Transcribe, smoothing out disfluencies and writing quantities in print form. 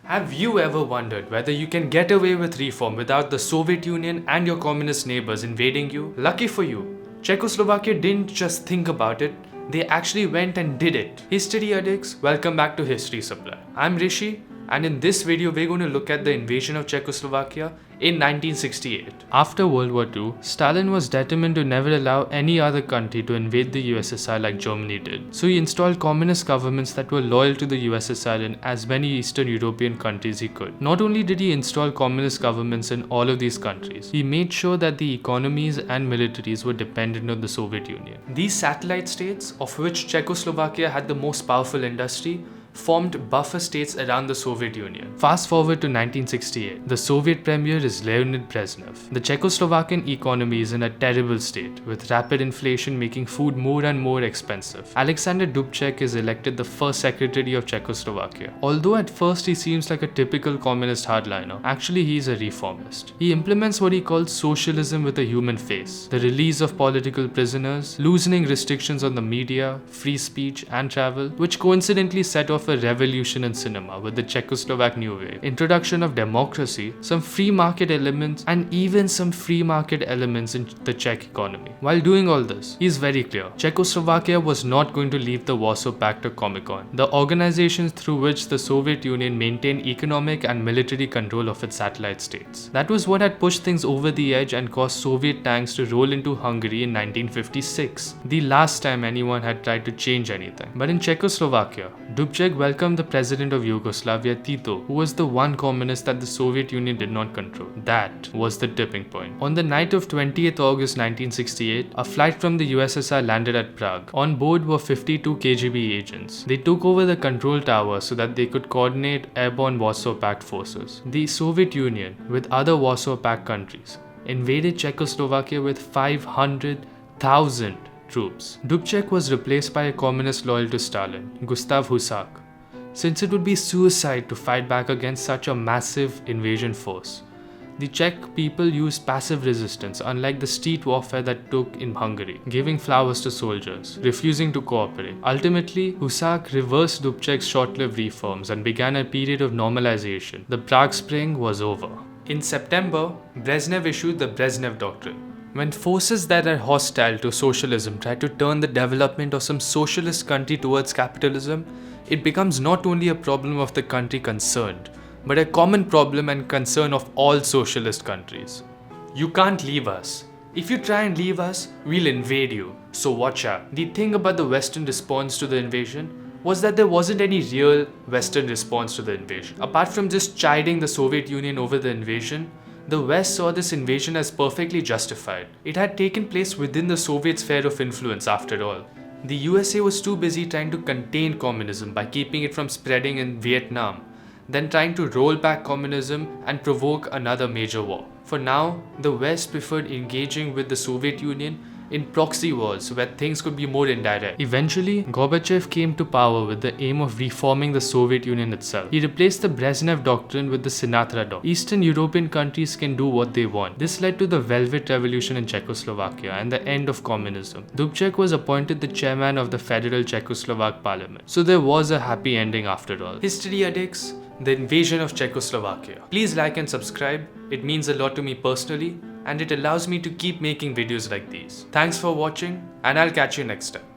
Have you ever wondered whether you can get away with reform without the Soviet Union and your communist neighbors invading you? Lucky for you, Czechoslovakia didn't just think about it, they actually went and did it. History addicts, welcome back to History Supply. I'm Rishi, and in this video we're going to look at the invasion of Czechoslovakia in 1968. After World War II, Stalin was determined to never allow any other country to invade the USSR like Germany did. So he installed communist governments that were loyal to the USSR in as many Eastern European countries he could. Not only did he install communist governments in all of these countries, he made sure that the economies and militaries were dependent on the Soviet Union. These satellite states, of which Czechoslovakia had the most powerful industry, formed buffer states around the Soviet Union. Fast forward to 1968. The Soviet premier is Leonid Brezhnev. The Czechoslovakian economy is in a terrible state, with rapid inflation making food more and more expensive. Alexander Dubček is elected the first secretary of Czechoslovakia. Although at first he seems like a typical communist hardliner, actually he is a reformist. He implements what he calls socialism with a human face. The release of political prisoners, loosening restrictions on the media, free speech and travel, which coincidentally set off a revolution in cinema with the Czechoslovak New Wave, introduction of democracy, some free market elements, and even some free market elements in the Czech economy. While doing all this, he is very clear. Czechoslovakia was not going to leave the Warsaw Pact or Comecon, the organizations through which the Soviet Union maintained economic and military control of its satellite states. That was what had pushed things over the edge and caused Soviet tanks to roll into Hungary in 1956, the last time anyone had tried to change anything. But in Czechoslovakia, Dubček welcomed the president of Yugoslavia, Tito, who was the one communist that the Soviet Union did not control. That was the tipping point. On the night of 20th August 1968, a flight from the USSR landed at Prague. On board were 52 KGB agents. They took over the control tower so that they could coordinate airborne Warsaw Pact forces. The Soviet Union, with other Warsaw Pact countries, invaded Czechoslovakia with 500,000 troops. Dubček was replaced by a communist loyal to Stalin, Gustav Husak, since it would be suicide to fight back against such a massive invasion force. The Czech people used passive resistance, unlike the street warfare that took in Hungary, giving flowers to soldiers, refusing to cooperate. Ultimately, Husak reversed Dubček's short-lived reforms and began a period of normalization. The Prague Spring was over. In September, Brezhnev issued the Brezhnev Doctrine. When forces that are hostile to socialism try to turn the development of some socialist country towards capitalism, it becomes not only a problem of the country concerned, but a common problem and concern of all socialist countries. You can't leave us. If you try and leave us, we'll invade you. So watch out. The thing about the Western response to the invasion was that there wasn't any real Western response to the invasion. Apart from just chiding the Soviet Union over the invasion, the West saw this invasion as perfectly justified. It had taken place within the Soviet sphere of influence after all. The USA was too busy trying to contain communism by keeping it from spreading in Vietnam, than trying to roll back communism and provoke another major war. For now, the West preferred engaging with the Soviet Union in proxy wars where things could be more indirect. Eventually, Gorbachev came to power with the aim of reforming the Soviet Union itself. He replaced the Brezhnev Doctrine with the Sinatra Doctrine. Eastern European countries can do what they want. This led to the Velvet Revolution in Czechoslovakia and the end of communism. Dubček was appointed the chairman of the Federal Czechoslovak Parliament. So there was a happy ending after all. History addicts, the invasion of Czechoslovakia. Please like and subscribe. It means a lot to me personally, and it allows me to keep making videos like these. Thanks for watching, and I'll catch you next time.